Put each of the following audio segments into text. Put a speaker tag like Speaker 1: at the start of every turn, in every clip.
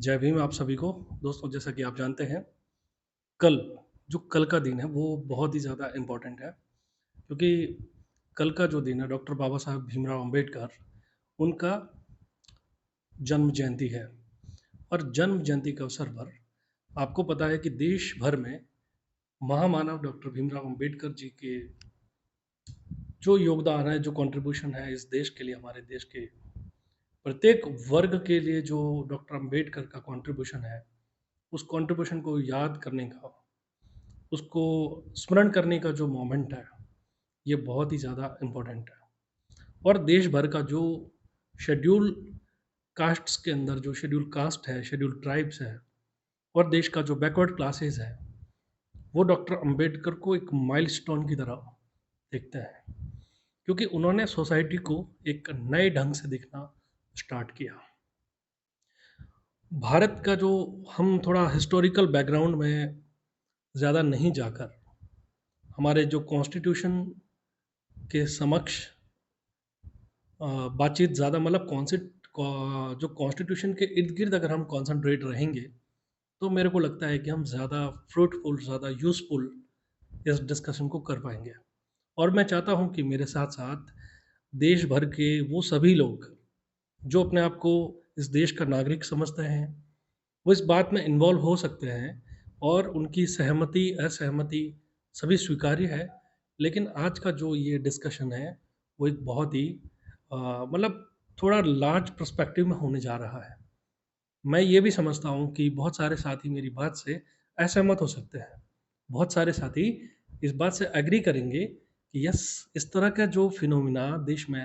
Speaker 1: जय भीम आप सभी को। दोस्तों जैसा कि आप जानते हैं, कल जो कल का दिन है वो बहुत ही ज़्यादा इम्पोर्टेंट है क्योंकि कल का जो दिन है डॉक्टर बाबा साहब भीमराव अंबेडकर उनका जन्म जयंती है। और जन्म जयंती के अवसर पर आपको पता है कि देश भर में महामानव डॉक्टर भीमराव अंबेडकर जी के जो योगदान है, जो कंट्रीब्यूशन है इस देश के लिए, हमारे देश के प्रत्येक वर्ग के लिए जो डॉक्टर अंबेडकर का कंट्रीब्यूशन है, उस कंट्रीब्यूशन को याद करने का, उसको स्मरण करने का जो मोमेंट है, ये बहुत ही ज़्यादा इम्पोर्टेंट है। और देश भर का जो शेड्यूल कास्ट्स के अंदर जो शेड्यूल कास्ट है, शेड्यूल ट्राइब्स है और देश का जो बैकवर्ड क्लासेस है, वो डॉक्टर अंबेडकर को एक माइलस्टोन की तरह देखते हैं क्योंकि उन्होंने सोसाइटी को एक नए ढंग से देखना स्टार्ट किया। भारत का जो हम थोड़ा हिस्टोरिकल बैकग्राउंड में ज़्यादा नहीं जाकर हमारे जो कॉन्स्टिट्यूशन के समक्ष बातचीत ज़्यादा मतलब जो कॉन्स्टिट्यूशन के इर्द-गिर्द अगर हम कॉन्सन्ट्रेट रहेंगे, तो मेरे को लगता है कि हम ज़्यादा फ्रूटफुल, ज़्यादा यूज़फुल इस डिस्कशन को कर पाएँगे। और मैं चाहता हूँ कि मेरे साथ-साथ देश भर के वो सभी लोग, जो अपने आप को इस देश का नागरिक समझते हैं, वो इस बात में इन्वॉल्व हो सकते हैं और उनकी सहमति, असहमति सभी स्वीकार्य है। लेकिन आज का जो ये डिस्कशन है, वो एक बहुत ही मतलब थोड़ा लार्ज पर्सपेक्टिव में होने जा रहा है। मैं ये भी समझता हूँ कि बहुत सारे साथी मेरी बात से असहमत हो सकते हैं। बहुत सारे साथी इस बात से एग्री करेंगे कि यस, इस तरह का जो फिनोमिना देश में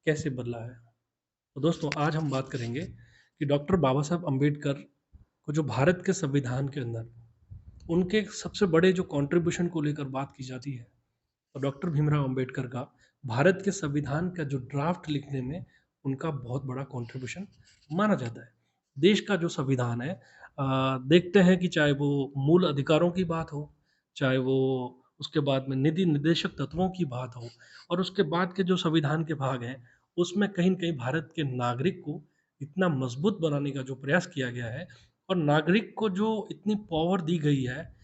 Speaker 1: कैसे बदला है। तो दोस्तों आज हम बात करेंगे कि डॉक्टर बाबा साहब अम्बेडकर को जो भारत के संविधान के अंदर उनके सबसे बड़े जो कंट्रीब्यूशन को लेकर बात की जाती है, तो डॉक्टर भीमराव अंबेडकर का भारत के संविधान का जो ड्राफ्ट लिखने में उनका बहुत बड़ा कंट्रीब्यूशन माना जाता है। देश का जो संविधान है, देखते हैं कि चाहे वो मूल अधिकारों की बात हो, चाहे वो उसके बाद में निधि निर्देशक तत्वों की बात हो और उसके बाद के जो संविधान के भाग हैं, उसमें कहीं न कहीं भारत के नागरिक को इतना मजबूत बनाने का जो प्रयास किया गया है और नागरिक को जो इतनी पावर दी गई है,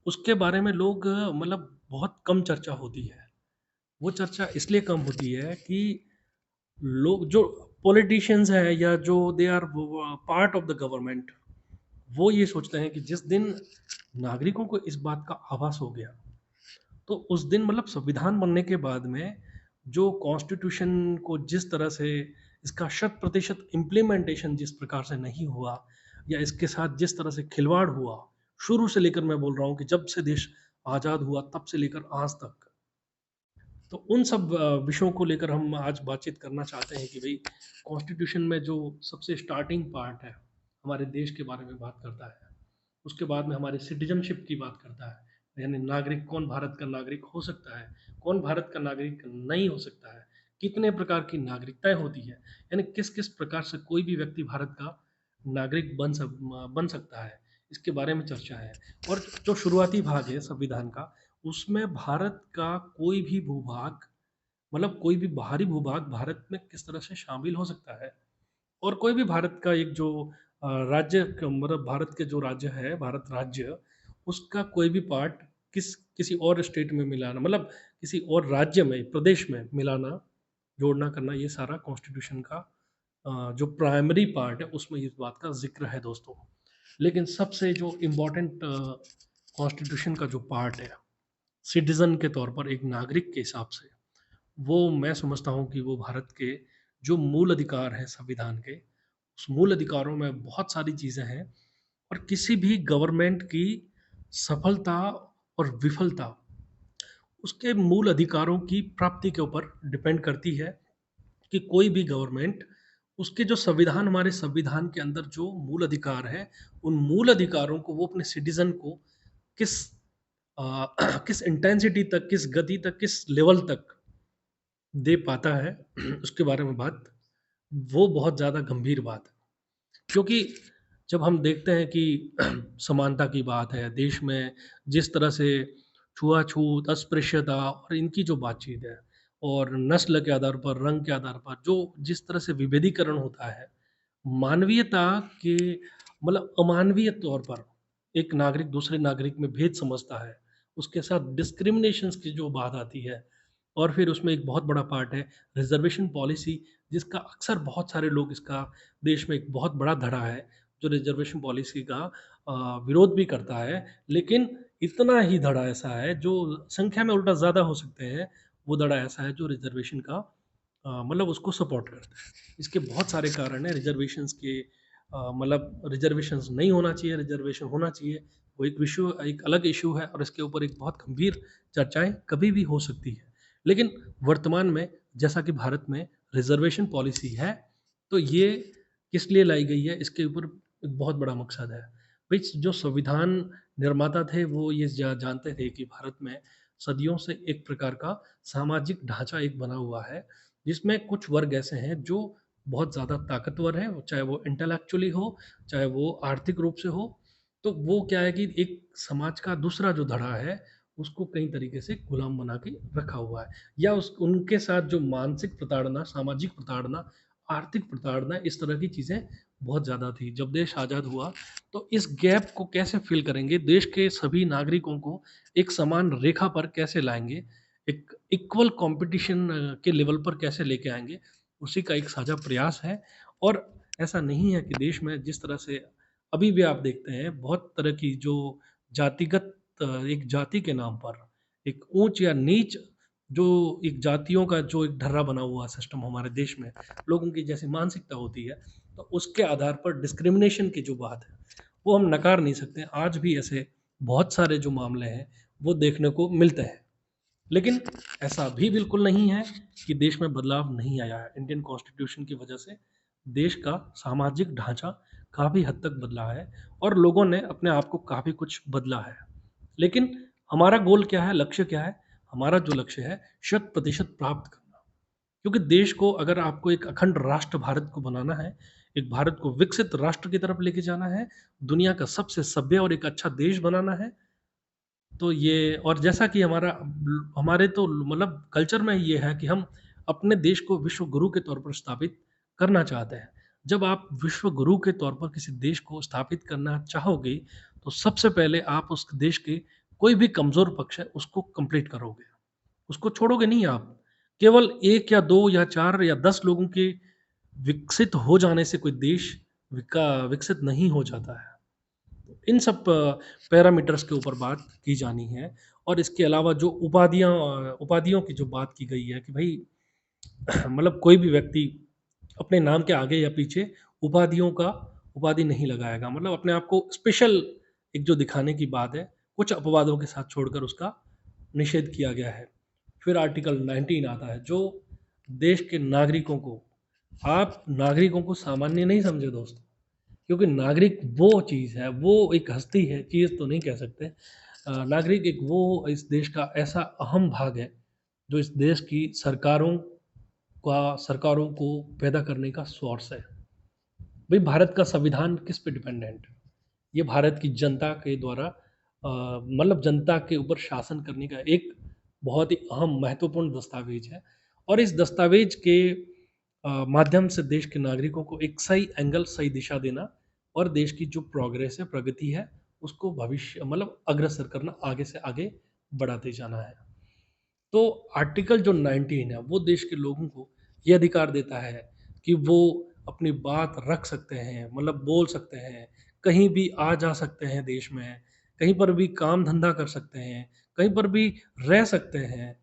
Speaker 1: उसके बारे में लोग मतलब बहुत कम चर्चा होती है। वो चर्चा इसलिए कम होती है कि लोग जो पॉलिटिशियंस हैं या जो they are part of the government, वो ये सोचते हैं कि जिस दिन नागरिकों को इस बात का आभास हो गया, तो उस दिन मतलब संविधान बनने के बाद में जो कॉन्स्टिट्यूशन को जिस तरह से इसका शत प्रतिशत इम्प्लीमेंटेशन जिस प्रकार से नहीं हुआ या इसके साथ जिस तरह से खिलवाड़ हुआ, शुरू से लेकर मैं बोल रहा हूँ कि जब से देश आज़ाद हुआ तब से लेकर आज तक, तो उन सब विषयों को लेकर हम आज बातचीत करना चाहते हैं कि भई कॉन्स्टिट्यूशन में जो सबसे स्टार्टिंग पार्ट है, हमारे देश के बारे में बात करता है। उसके बाद में हमारी सिटीज़नशिप की बात करता है, यानी नागरिक कौन भारत का नागरिक हो सकता है, कौन भारत का नागरिक नहीं हो सकता है, कितने प्रकार की नागरिकताएँ होती हैं, यानी किस-किस प्रकार से कोई भी व्यक्ति भारत का नागरिक बन सकता है, इसके बारे में चर्चा है। और जो शुरुआती भाग है संविधान का, उसमें भारत का कोई भी भूभाग मतलब कोई भी बाहरी भूभाग भारत में किस तरह से शामिल हो सकता है और कोई भी भारत का एक जो राज्य मतलब भारत के जो राज्य है, भारत राज्य, उसका कोई भी पार्ट किसी और स्टेट में मिलाना मतलब किसी और राज्य में, प्रदेश में मिलाना, जोड़ना करना, ये सारा कॉन्स्टिट्यूशन का जो प्राइमरी पार्ट है उसमें इस बात का ज़िक्र है दोस्तों। लेकिन सबसे जो इम्पोर्टेंट कॉन्स्टिट्यूशन का जो पार्ट है, सिटीज़न के तौर पर एक नागरिक के हिसाब से, वो मैं समझता हूँ कि वो भारत के जो मूल अधिकार हैं संविधान के, उस मूल अधिकारों में बहुत सारी चीज़ें हैं और किसी भी गवर्नमेंट की सफलता और विफलता उसके मूल अधिकारों की प्राप्ति के ऊपर डिपेंड करती है कि कोई भी गवर्नमेंट उसके जो संविधान हमारे संविधान के अंदर जो मूल अधिकार हैं, उन मूल अधिकारों को वो अपने सिटीज़न को किस किस इंटेंसिटी तक, किस गति तक, किस लेवल तक दे पाता है उसके बारे में बात, वो बहुत ज़्यादा गंभीर बात है। क्योंकि जब हम देखते हैं कि समानता की बात है, देश में जिस तरह से छुआ-छूत, अस्पृश्यता और इनकी जो बातचीत है और नस्ल के आधार पर, रंग के आधार पर जो जिस तरह से विभेदीकरण होता है, मानवीयता के मतलब अमानवीय तौर पर एक नागरिक दूसरे नागरिक में भेद समझता है, उसके साथ डिस्क्रिमिनेशंस की जो बात आती है और फिर उसमें एक बहुत बड़ा पार्ट है रिज़र्वेशन पॉलिसी जिसका अक्सर बहुत सारे लोग इसका देश में एक बहुत बड़ा धड़ा है, जो रिज़र्वेशन पॉलिसी का विरोध भी करता है। लेकिन इतना ही धड़ा ऐसा है जो संख्या में उल्टा ज़्यादा हो सकते हैं, वो धड़ा ऐसा है जो रिज़र्वेशन का मतलब उसको सपोर्ट करता है। इसके बहुत सारे कारण हैं रिज़र्वेशंस के मतलब रिज़र्वेशंस नहीं होना चाहिए, रिज़र्वेशन होना चाहिए। वो एक अलग इश्यू है और इसके ऊपर एक बहुत गंभीर चर्चाएँ कभी भी हो सकती हैं। लेकिन वर्तमान में जैसा कि भारत में रिज़र्वेशन पॉलिसी है, तो ये किस लिए लाई गई है, इसके ऊपर एक बहुत बड़ा मकसद है। भई जो संविधान निर्माता थे वो ये जानते थे कि भारत में सदियों से एक प्रकार का सामाजिक ढाँचा एक बना हुआ है, जिसमें कुछ वर्ग ऐसे हैं जो बहुत ज़्यादा ताकतवर हैं, चाहे वो इंटेलेक्चुअली हो, चाहे वो आर्थिक रूप से हो। तो वो क्या है कि एक समाज का दूसरा जो धड़ा है, उसको कई तरीके से गुलाम बना के रखा हुआ है या उस उनके साथ जो मानसिक प्रताड़ना, सामाजिक प्रताड़ना, आर्थिक प्रताड़ना, इस तरह की चीज़ें बहुत ज़्यादा थी। जब देश आज़ाद हुआ, तो इस गैप को कैसे फ़िल करेंगे? देश के सभी नागरिकों को एक समान रेखा पर कैसे लाएँगे? एक इक्वल कॉम्पिटिशन के लेवल पर कैसे लेके आएँगे? उसी का एक साझा प्रयास है और ऐसा नहीं है कि देश में जिस तरह से अभी भी आप देखते हैं बहुत तरह की जो जातिगत एक जाति के नाम पर एक ऊंच या नीच जो एक जातियों का जो एक ढर्रा बना हुआ सिस्टम हमारे देश में लोगों की जैसी मानसिकता होती है तो उसके आधार पर डिस्क्रिमिनेशन की जो बात है वो हम नकार नहीं सकते। आज भी ऐसे बहुत सारे जो मामले हैं वो देखने को मिलते हैं। लेकिन ऐसा भी बिल्कुल नहीं है कि देश में बदलाव नहीं आया है। इंडियन कॉन्स्टिट्यूशन की वजह से देश का सामाजिक ढाँचा काफ़ी हद तक बदला है और लोगों ने अपने आप को काफ़ी कुछ बदला है। लेकिन हमारा गोल क्या है, लक्ष्य क्या है? हमारा जो लक्ष्य है, शत प्रतिशत प्राप्त करना। क्योंकि देश को अगर आपको एक अखंड राष्ट्र भारत को बनाना है, एक भारत को विकसित राष्ट्र की तरफ लेके जाना है, दुनिया का सबसे सभ्य और एक अच्छा देश बनाना है, तो ये और जैसा कि हमारे तो मतलब कल्चर में ये है कि हम अपने देश को विश्व गुरु के तौर पर स्थापित करना चाहते हैं। जब आप विश्व गुरु के तौर पर किसी देश को स्थापित करना चाहोगे, तो सबसे पहले आप उस देश के कोई भी कमज़ोर पक्ष है, उसको कंप्लीट करोगे। उसको छोड़ोगे नहीं आप। केवल 1 या 2 या 4 या 10 लोगों के विकसित हो जाने से कोई देश विकसित नहीं हो जाता है। इन सब पैरामीटर्स के ऊपर बात की जानी है और इसके अलावा जो उपाधियों की जो बात की गई है कि भई मतलब कोई भी व्यक्ति अपने नाम के आगे या पीछे उपाधि नहीं लगाएगा। मतलब अपने आप को स्पेशल एक जो दिखाने की बात है, कुछ अपवादों के साथ छोड़कर उसका निषेध किया गया है। फिर आर्टिकल 19 आता है जो देश के नागरिकों को आप नागरिकों को सामान्य नहीं समझे दोस्त। क्योंकि नागरिक वो चीज़ है, वो एक हस्ती है, चीज़ तो नहीं कह सकते। नागरिक एक वो इस देश का ऐसा अहम भाग है, जो इस देश की सरकारों को पैदा करने का सोर्स है। भई भारत का संविधान किस पे डिपेंडेंट है? ये भारत की जनता के द्वारा मतलब जनता के ऊपर शासन करने का एक बहुत ही अहम महत्वपूर्ण दस्तावेज है और इस दस्तावेज के माध्यम से देश के नागरिकों को एक सही एंगल, सही दिशा देना और देश की जो प्रोग्रेस है, प्रगति है, उसको भविष्य मतलब अग्रसर करना, आगे से आगे बढ़ाते जाना है। तो आर्टिकल जो 19 है, वो देश के लोगों को ये अधिकार देता है कि वो अपनी बात रख सकते हैं, मतलब बोल सकते हैं, कहीं भी आ-जा सकते हैं देश में, कहीं पर भी काम-धंधा कर सकते हैं, कहीं पर भी रह सकते हैं।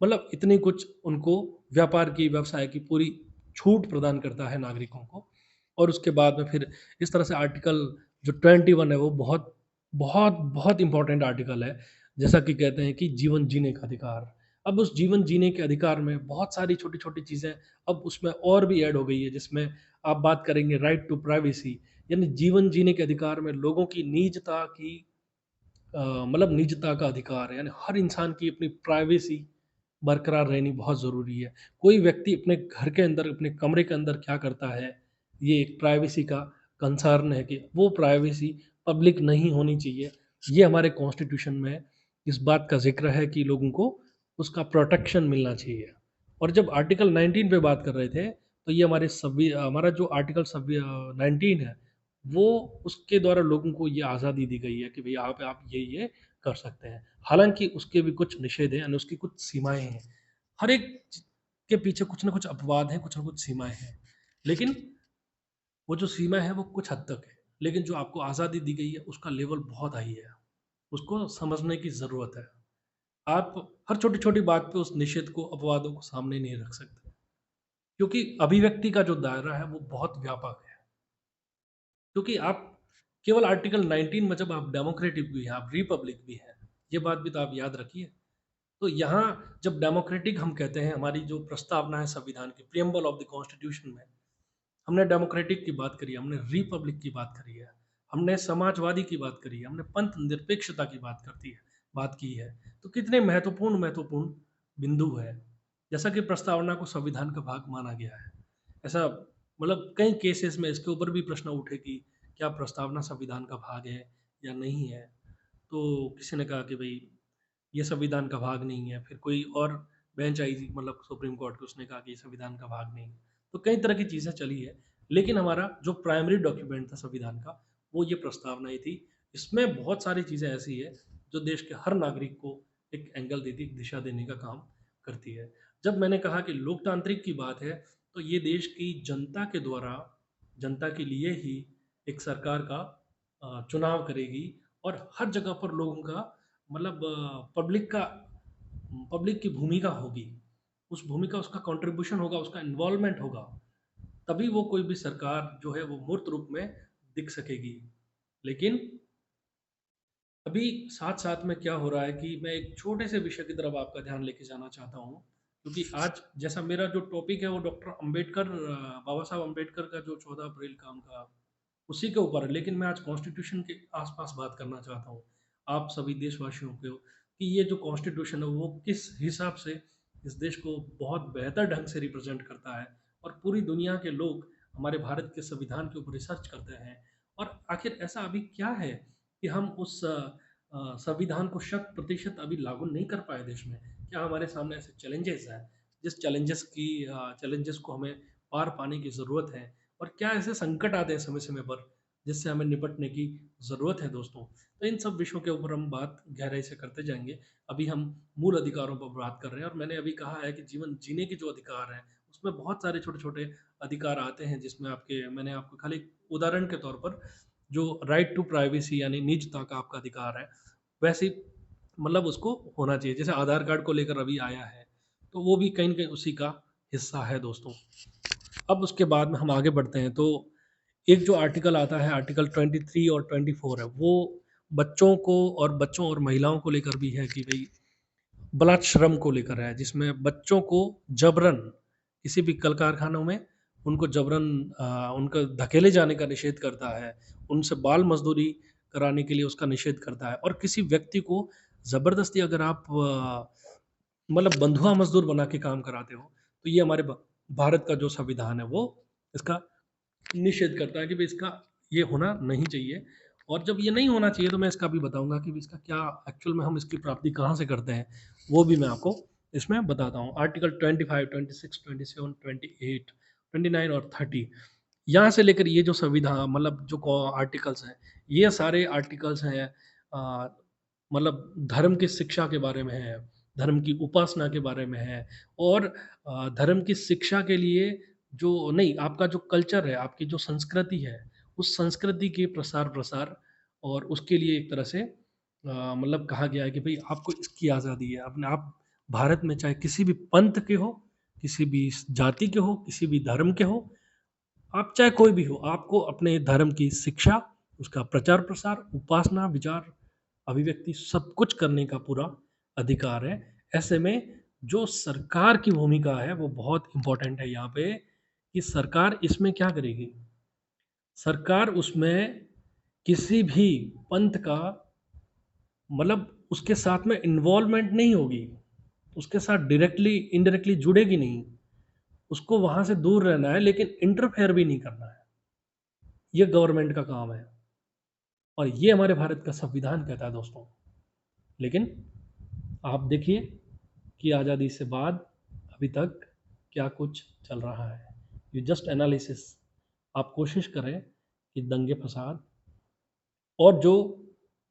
Speaker 1: मतलब इतनी कुछ उनको व्यापार की, व्यवसाय की पूरी छूट प्रदान करता है नागरिकों को और उसके बाद में फिर इस तरह से आर्टिकल जो 21 है वो बहुत इम्पोर्टेंट आर्टिकल है। जैसा कि कहते हैं कि जीवन जीने का अधिकार। अब उस जीवन जीने के अधिकार में बहुत सारी छोटी-छोटी चीज़ें अब उसमें और भी ऐड हो गई है जिसमें आप बात करेंगे राइट टू प्राइवेसी यानी जीवन जीने के अधिकार में लोगों की निजता की मतलब निजता का अधिकार है, यानी हर इंसान की अपनी प्राइवेसी बरकरार रहनी बहुत ज़रूरी है। कोई व्यक्ति अपने घर के अंदर, अपने कमरे के अंदर क्या करता है, ये एक प्राइवेसी का कंसर्न है कि वो प्राइवेसी पब्लिक नहीं होनी चाहिए। ये हमारे कॉन्स्टिट्यूशन में इस बात का ज़िक्र है कि लोगों को उसका प्रोटेक्शन मिलना चाहिए। और जब आर्टिकल 19 पे बात कर रहे थे, तो ये हमारा जो आर्टिकल 19 है, वो उसके द्वारा लोगों को ये आज़ादी दी गई है कि भई आप ये कर सकते हैं। हालाँकि उसके भी कुछ निषेध हैं यानी उसकी कुछ सीमाएँ हैं। हर एक च के पीछे कुछ न कुछ अपवाद हैं, कुछ न कुछ सीमाएँ हैं। लेकिन वो जो सीमा है वो कुछ हद तक है। लेकिन जो आपको आज़ादी दी गई है उसका लेवल बहुत हाई है। उसको समझने की ज़रूरत है। आप हर छोटी-छोटी बात पे उस निषेध को, अपवादों को सामने नहीं रख सकते। क्योंकि अभिव्यक्ति का जो दायरा है वो बहुत व्यापक है। क्योंकि आप केवल आर्टिकल 19 में जब आप डेमोक्रेटिक भी हैं, आप रिपब्लिक भी हैं, ये बात भी तो आप याद रखिए। तो यहाँ जब डेमोक्रेटिक हम कहते हैं, हमारी जो प्रस्तावना है संविधान की, प्रिएम्बल ऑफ द कॉन्स्टिट्यूशन में, हमने डेमोक्रेटिक की बात करी है, हमने रिपब्लिक की बात करी है, हमने समाजवादी की बात करी है, हमने पंथ निरपेक्षता की बात की है। तो कितने महत्वपूर्ण महत्वपूर्ण बिंदु है। जैसा कि प्रस्तावना को संविधान का भाग माना गया है। ऐसा मतलब कई केसेस में इसके ऊपर भी प्रश्न उठे कि क्या प्रस्तावना संविधान का भाग है या नहीं है? तो किसी ने कहा कि भई ये संविधान का भाग नहीं है। फिर कोई और बेंच आई थी मतलब सुप्रीम कोर्ट की, उसने कहा कि ये संविधान का भाग नहीं है। तो कई तरह की चीज़ें चली है। लेकिन हमारा जो प्राइमरी डॉक्यूमेंट था संविधान का, वो ये प्रस्तावना ही थी। इसमें बहुत सारी चीज़ें ऐसी है जो देश के हर नागरिक को एक एंगल देती, एक दिशा देने का काम करती है। जब मैंने कहा कि लोकतांत्रिक की बात है, तो ये देश की जनता के द्वारा, जनता के लिए ही एक सरकार का चुनाव करेगी और हर जगह पर लोगों का मतलब पब्लिक की भूमिका होगी। उस भूमिका, उसका कंट्रीब्यूशन होगा, उसका इन्वॉल्वमेंट होगा, तभी वो कोई भी सरकार जो है वो मूर्त रूप में दिख सकेगी। लेकिन अभी साथ-साथ में क्या हो रहा है कि मैं एक छोटे से विषय की तरफ आपका ध्यान लेके जाना चाहता हूँ, क्योंकि आज जैसा मेरा जो टॉपिक है वो डॉक्टर अम्बेडकर बाबा साहब अम्बेडकर का जो 14 अप्रैल का उनका उसी के ऊपर है, लेकिन मैं आज कॉन्स्टिट्यूशन के आस-पास बात करना चाहता हूँ, आप सभी देशवासियों को कि ये जो कॉन्स्टिट्यूशन है वो किस हिसाब से इस देश को बहुत बेहतर ढंग से रिप्रेज़ेंट करता है और पूरी दुनिया के लोग हमारे भारत के संविधान के ऊपर रिसर्च करते हैं और आखिर ऐसा अभी क्या है कि हम उस संविधान को शत प्रतिशत अभी लागू नहीं कर पाए देश में? क्या हमारे सामने ऐसे चैलेंजेस हैं, जिस चैलेंजेस को हमें पार पाने की ज़रूरत है? और क्या ऐसे संकट आते हैं समय-समय पर, जिससे हमें निपटने की ज़रूरत है दोस्तों? तो इन सब विषयों के ऊपर हम बात गहराई से करते जाएँगे। अभी हम मूल अधिकारों पर बात कर रहे हैं और मैंने अभी कहा है कि जीवन जीने के जो अधिकार हैं, उसमें बहुत सारे छोटे-छोटे अधिकार आते हैं, जिसमें आपके मैंने आपको खाली उदाहरण के तौर पर जो राइट टू प्राइवेसी यानी निजता का आपका अधिकार है, वैसे ही मतलब उसको होना चाहिए। जैसे आधार कार्ड को लेकर अभी आया है, तो वो भी कहीं न कहीं उसी का हिस्सा है दोस्तों। अब उसके बाद में हम आगे बढ़ते हैं, तो एक जो आर्टिकल आता है, आर्टिकल 23 और 24 है, वो बच्चों और महिलाओं को लेकर भी है कि भई बलात् श्रम को लेकर है, जिसमें बच्चों को जबरन किसी भी कल कारखानों में उनको जबरन उनका धकेले जाने का निषेध करता है, उनसे बाल मज़दूरी कराने के लिए उसका निषेध करता है और किसी व्यक्ति को ज़बरदस्ती अगर आप मतलब बंधुआ मज़दूर बना के काम कराते हो, तो ये हमारे भारत का जो संविधान है, वो इसका निषेध करता है कि भई इसका ये होना नहीं चाहिए और जब ये नहीं होना चाहिए तो मैं इसका भी बताऊँगा कि इसका क्या एक्चुअल में हम इसकी प्राप्ति कहाँ से करते हैं, वो भी मैं आपको इसमें बताता हूँ। आर्टिकल 25, 26, 27, 28, 29 और 30 यहाँ से लेकर ये जो मतलब जो आर्टिकल्स हैं, ये सारे आर्टिकल्स हैं मतलब धर्म की शिक्षा के बारे में है, धर्म की उपासना के बारे में है और धर्म की शिक्षा के लिए जो नहीं, आपका जो कल्चर है, आपकी जो संस्कृति है, उस संस्कृति के प्रसार-प्रसार और उसके लिए एक तरह से मतलब कहा गया है कि भई आपको इसकी आज़ादी है। अपने आप भारत में चाहे किसी भी पंथ के हो, किसी भी जाति के हो, किसी भी धर्म के हो, आप चाहे कोई भी हो, आपको अपने धर्म की शिक्षा, उसका प्रचार-प्रसार, उपासना, विचार, अभिव्यक्ति सब कुछ करने का पूरा अधिकार है। ऐसे में जो सरकार की भूमिका है, वो बहुत इम्पोर्टेंट है यहाँ पे कि सरकार इसमें क्या करेगी? सरकार उसमें किसी भी पंथ का मतलब उसके साथ में इन्वॉल्वमेंट नहीं होगी। उसके साथ डायरेक्टली, इनडायरेक्टली जुड़ेगी नहीं। उसको वहाँ से दूर रहना है लेकिन इंटरफेयर भी नहीं करना है। ये गवर्नमेंट का काम है और ये हमारे भारत का संविधान कहता है दोस्तों। लेकिन आप देखिए कि आज़ादी से बाद अभी तक क्या कुछ चल रहा है। ये जस्ट एनालिसिस, आप कोशिश करें ये दंगे फसाद और जो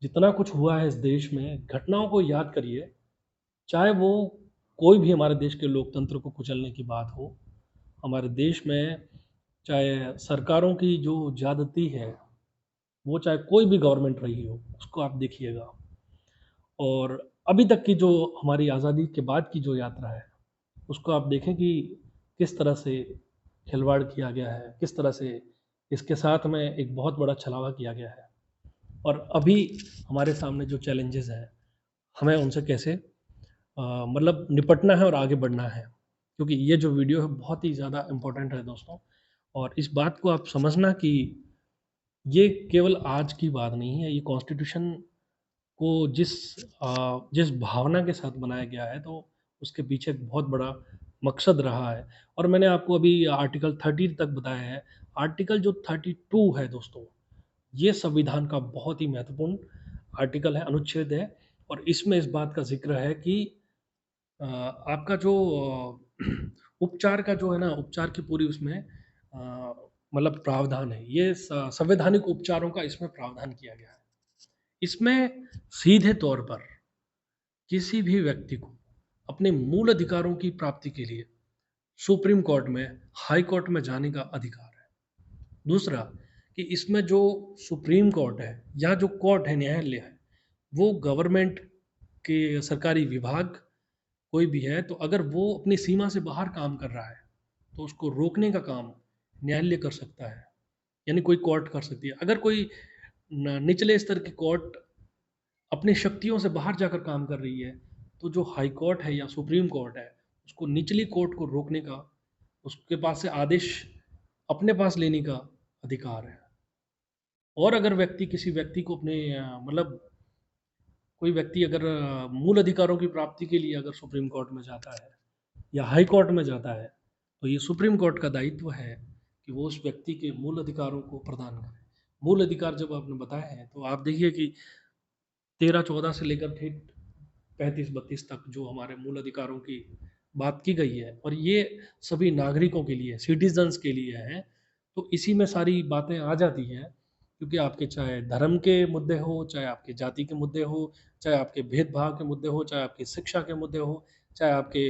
Speaker 1: जितना कुछ हुआ है इस देश में, घटनाओं को याद करिए, चाहे वो कोई भी हमारे देश के लोकतंत्र को कुचलने की बात हो, हमारे देश में चाहे सरकारों की जो ज़्यादती है, वो चाहे कोई भी गवर्नमेंट रही हो, उसको आप देखिएगा। और अभी तक की जो हमारी आज़ादी के बाद की जो यात्रा है, उसको आप देखें कि किस तरह से खिलवाड़ किया गया है, किस तरह से इसके साथ में एक बहुत बड़ा छलावा किया गया है। और अभी हमारे सामने जो चैलेंजेज़ हैं, हमें उनसे कैसे मतलब निपटना है और आगे बढ़ना है। क्योंकि ये जो वीडियो है बहुत ही ज़्यादा इम्पोर्टेंट है दोस्तों, और इस बात को आप समझना कि ये केवल आज की बात नहीं है, ये कॉन्स्टिट्यूशन को जिस भावना के साथ बनाया गया है, तो उसके पीछे एक बहुत बड़ा मकसद रहा है। और मैंने आपको अभी आर्टिकल 30 तक बताया है। आर्टिकल जो 32 है दोस्तों, ये संविधान का बहुत ही महत्वपूर्ण आर्टिकल है, अनुच्छेद है। और इसमें इस बात का ज़िक्र है कि आपका जो उपचार का जो है ना, उपचार की पूरी उसमें मतलब प्रावधान है। ये संवैधानिक उपचारों का इसमें प्रावधान किया गया है। इसमें सीधे तौर पर किसी भी व्यक्ति को अपने मूल अधिकारों की प्राप्ति के लिए सुप्रीम कोर्ट में, हाई कोर्ट में जाने का अधिकार है। दूसरा कि इसमें जो सुप्रीम कोर्ट है या जो कोर्ट है, न्यायालय है, वो गवर्नमेंट के सरकारी विभाग कोई भी है, तो अगर वो अपनी सीमा से बाहर काम कर रहा है, तो उसको रोकने का काम न्यायालय कर सकता है, यानी कोई कोर्ट कर सकती है। अगर कोई निचले स्तर की कोर्ट अपनी शक्तियों से बाहर जाकर काम कर रही है, तो जो हाई कोर्ट है या सुप्रीम कोर्ट है, उसको निचली कोर्ट को रोकने का, उसके पास से आदेश अपने पास लेने का अधिकार है। और अगर व्यक्ति किसी व्यक्ति को अपने मतलब कोई व्यक्ति अगर मूल अधिकारों की प्राप्ति के लिए अगर सुप्रीम कोर्ट में जाता है या हाई कोर्ट में जाता है, तो ये सुप्रीम कोर्ट का दायित्व है कि वो उस व्यक्ति के मूल अधिकारों को प्रदान करे। मूल अधिकार जब आपने बताए हैं, तो आप देखिए कि 13-14 से लेकर ठेठ 35-32 तक जो हमारे मूल अधिकारों की बात की गई है, और ये सभी नागरिकों के लिए, सिटीज़न्स के लिए है। तो इसी में सारी बातें आ जाती हैं, क्योंकि आपके चाहे धर्म के मुद्दे हो, चाहे आपके जाति के मुद्दे हो, चाहे आपके भेदभाव के मुद्दे हो, चाहे आपकी शिक्षा के मुद्दे हो, चाहे आपके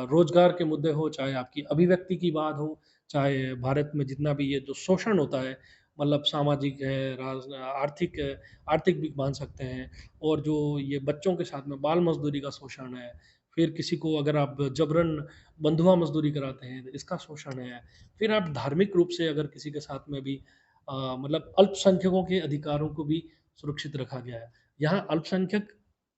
Speaker 1: रोज़गार के मुद्दे हो, चाहे आपकी अभिव्यक्ति की बात हो, चाहे भारत में जितना भी ये जो शोषण होता है, मतलब सामाजिक है, आर्थिक है, आर्थिक भी मान सकते हैं। और जो ये बच्चों के साथ में बाल मज़दूरी का शोषण है, फिर किसी को अगर आप जबरन बंधुआ मज़दूरी कराते हैं, तो इसका शोषण है। फिर आप धार्मिक रूप से अगर किसी के साथ में भी मतलब अल्पसंख्यकों के अधिकारों को भी सुरक्षित रखा गया है। यहाँ अल्पसंख्यक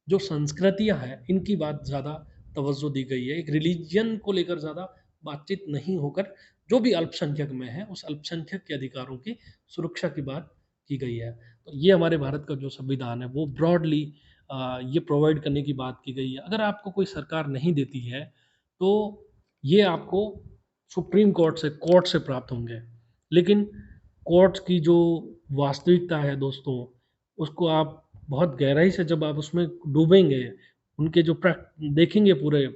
Speaker 1: जो संस्कृतियाँ हैं, इनकी बात ज़्यादा तवज्जो दी गई है। एक रिलीजन को लेकर ज़्यादा बातचीत नहीं होकर, जो भी अल्पसंख्यक में है, उस अल्पसंख्यक के अधिकारों की सुरक्षा की बात की गई है। तो ये हमारे भारत का जो संविधान है, वो ब्रॉडली ये प्रोवाइड करने की बात की गई है। अगर आपको कोई सरकार नहीं देती है, तो ये आपको सुप्रीम कोर्ट से प्राप्त होंगे। लेकिन कोर्ट्स की जो वास्तविकता है दोस्तों, उसको आप बहुत गहराई से जब आप उसमें डूबेंगे, उनके जो देखेंगे पूरे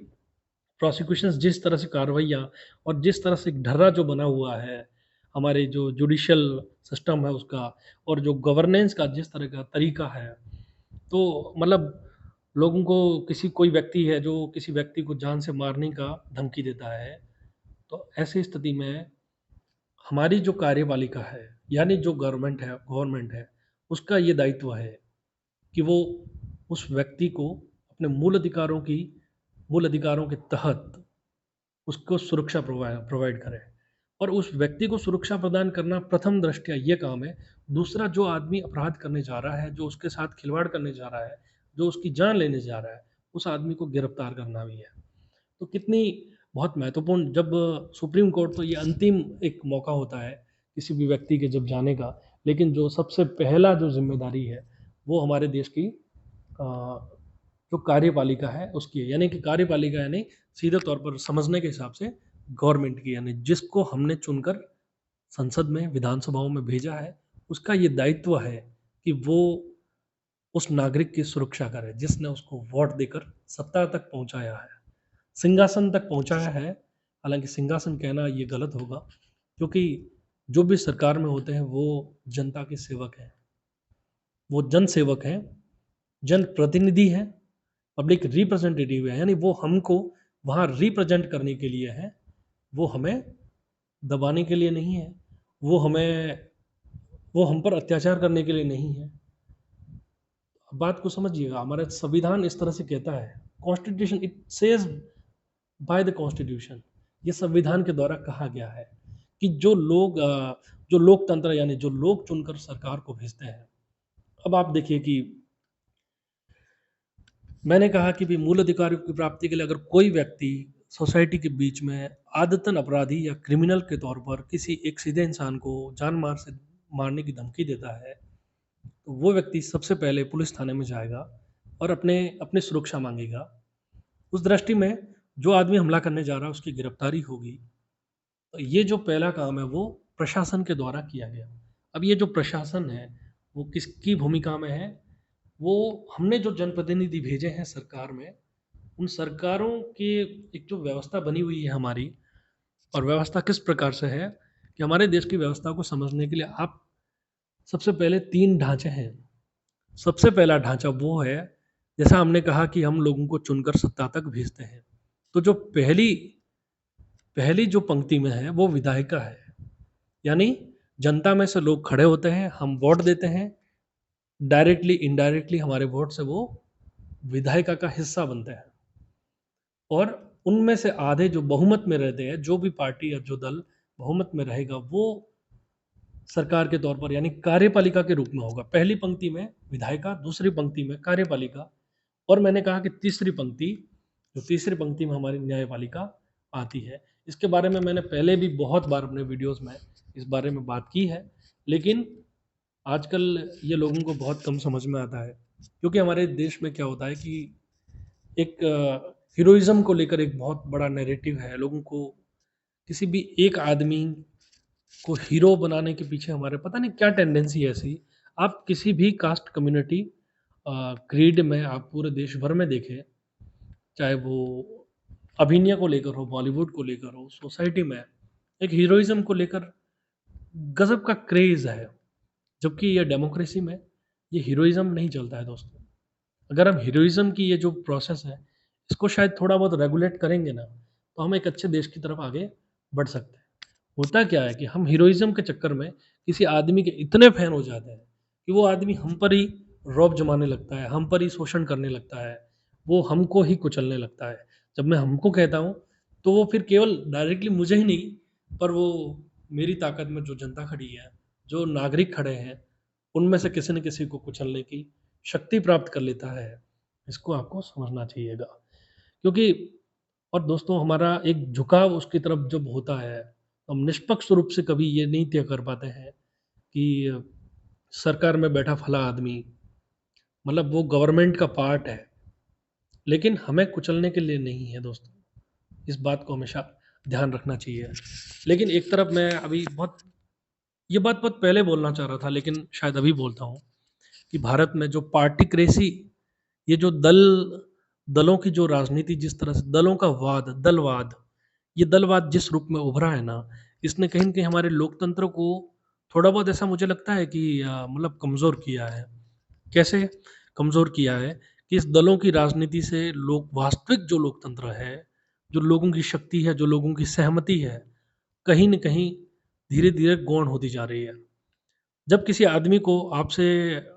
Speaker 1: प्रोसिक्यूशंस जिस तरह से कार्रवाइयाँ और जिस तरह से एक ढर्रा जो बना हुआ है, हमारे जो जुडिशियल सिस्टम है उसका, और जो गवर्नेंस का जिस तरह का तरीका है, तो मतलब लोगों को, किसी कोई व्यक्ति है जो किसी व्यक्ति को जान से मारने का धमकी देता है, तो ऐसी स्थिति में हमारी जो कार्यपालिका है, यानी जो गवर्नमेंट है, उसका ये दायित्व है कि वो उस व्यक्ति को अपने मूल अधिकारों के तहत उसको सुरक्षा प्रोवाइड करें। और उस व्यक्ति को सुरक्षा प्रदान करना प्रथम दृष्टया ये काम है। दूसरा, जो आदमी अपराध करने जा रहा है, जो उसके साथ खिलवाड़ करने जा रहा है, जो उसकी जान लेने जा रहा है, उस आदमी को गिरफ्तार करना भी है। तो कितनी बहुत महत्वपूर्ण, जब सुप्रीम कोर्ट, तो ये अंतिम एक मौका होता है किसी भी व्यक्ति के जब जाने का, लेकिन जो सबसे पहला जो ज़िम्मेदारी है, वो हमारे देश की जो कार्यपालिका है उसकी है। यानी कि कार्यपालिका यानी सीधे तौर पर समझने के हिसाब से गवर्नमेंट की, यानी जिसको हमने चुनकर संसद में, विधानसभाओं में भेजा है, उसका ये दायित्व है कि वो उस नागरिक की सुरक्षा करे, जिसने उसको वोट देकर सत्ता तक पहुँचाया है, सिंहासन तक पहुँचाया है। हालाँकि सिंहासन कहना ये गलत होगा, क्योंकि जो भी सरकार में होते हैं वो जनता के सेवक हैं, वो जन सेवक हैं, जनप्रतिनिधि हैं, पब्लिक रिप्रेजेंटेटिव है, यानी वो हमको वहाँ रिप्रेजेंट करने के लिए हैं, वो हमें दबाने के लिए नहीं है, वो हमें वो हम पर अत्याचार करने के लिए नहीं है। बात को समझिएगा, हमारा संविधान इस तरह से कहता है, constitution it says by the constitution, ये संविधान के द्वारा कहा गया है कि जो लोकतंत्र यानी जो लोग चुनकर सरकार को भेजते हैं। अब आप देखिए कि मैंने कहा कि भी मूल अधिकारों की प्राप्ति के लिए अगर कोई व्यक्ति सोसाइटी के बीच में आदतन अपराधी या क्रिमिनल के तौर पर किसी एक सीधे इंसान को जान मार से मारने की धमकी देता है, तो वो व्यक्ति सबसे पहले पुलिस थाने में जाएगा और अपने अपनी सुरक्षा मांगेगा। उस दृष्टि में जो आदमी हमला करने जा रहा है उसकी गिरफ्तारी होगी। तो ये जो पहला काम है वो प्रशासन के द्वारा किया गया। अब ये जो प्रशासन है वो किसकी भूमिका में है? वो हमने जो जनप्रतिनिधि भेजे हैं सरकार में, उन सरकारों की एक जो व्यवस्था बनी हुई है हमारी, और व्यवस्था किस प्रकार से है कि हमारे देश की व्यवस्था को समझने के लिए आप सबसे पहले 3 ढाँचे हैं। सबसे पहला ढाँचा वो है, जैसा हमने कहा कि हम लोगों को चुनकर सत्ता तक भेजते हैं। तो जो पहली पहली जो पंक्ति में है वो विधायिका है। यानी जनता में से लोग खड़े होते हैं, हम वोट देते हैं, डायरेक्टली इनडायरेक्टली हमारे वोट से वो विधायिका का हिस्सा बनते हैं। और उनमें से आधे जो बहुमत में रहते हैं, जो भी पार्टी या जो दल बहुमत में रहेगा वो सरकार के तौर पर यानी कार्यपालिका के रूप में होगा। पहली पंक्ति में विधायिका, दूसरी पंक्ति में कार्यपालिका, और मैंने कहा कि तीसरी पंक्ति में हमारी न्यायपालिका आती है। इसके बारे में मैंने पहले भी बहुत बार अपने वीडियोज़ में इस बारे में बात की है, लेकिन आजकल ये लोगों को बहुत कम समझ में आता है। क्योंकि हमारे देश में क्या होता है कि एक हीरोइज़्म को लेकर एक बहुत बड़ा नैरेटिव है। लोगों को किसी भी एक आदमी को हीरो बनाने के पीछे हमारे पता नहीं क्या टेंडेंसी है ऐसी। आप किसी भी कास्ट कम्युनिटी क्रीड में आप पूरे देश भर में देखें, चाहे वो अभिनय को लेकर हो, बॉलीवुड को लेकर हो, सोसाइटी में एक हीरोइज़्म को लेकर गज़ब का क्रेज़ है। जबकि ये डेमोक्रेसी में ये हीरोइज़्म नहीं चलता है दोस्तों। अगर हम हीरोइज़्म की ये जो प्रोसेस है, इसको शायद थोड़ा बहुत रेगुलेट करेंगे ना, तो हम एक अच्छे देश की तरफ आगे बढ़ सकते हैं। होता क्या है कि हम हीरोइज़्म के चक्कर में किसी आदमी के इतने फ़ैन हो जाते हैं कि वो आदमी हम पर ही रौब जमाने लगता है, हम पर ही शोषण करने लगता है, वो हमको ही कुचलने लगता है। जब मैं हमको कहता हूँ, तो वो फिर केवल डायरेक्टली मुझे ही नहीं, पर वो मेरी ताकत में जो जनता खड़ी है, जो नागरिक खड़े हैं, उनमें से किसी न किसी को कुचलने की शक्ति प्राप्त कर लेता है। इसको आपको समझना चाहिएगा। क्योंकि और दोस्तों हमारा एक झुकाव उसकी तरफ जब होता है, तो हम निष्पक्ष रूप से कभी ये नहीं तय कर पाते हैं कि सरकार में बैठा फला आदमी मतलब वो गवर्नमेंट का पार्ट है, लेकिन हमें कुचलने के लिए नहीं है दोस्तों। इस बात को हमेशा ध्यान रखना चाहिए। लेकिन एक तरफ मैं अभी ये बात बहुत पहले बोलना चाह रहा था, लेकिन शायद अभी बोलता हूँ कि भारत में जो पार्टिक्रेसी, ये जो दलों की जो राजनीति, जिस तरह से दलों का दलवाद, ये दलवाद जिस रूप में उभरा है ना, इसने कहीं न कहीं हमारे लोकतंत्र को थोड़ा बहुत ऐसा मुझे लगता है कि मतलब कमज़ोर किया है। कैसे कमज़ोर किया है कि इस दलों की राजनीति से लोग वास्तविक जो लोकतंत्र है, जो लोगों की शक्ति है, जो लोगों की सहमति है, कहीं न कहीं धीरे-धीरे गौण होती जा रही है। जब किसी आदमी को आपसे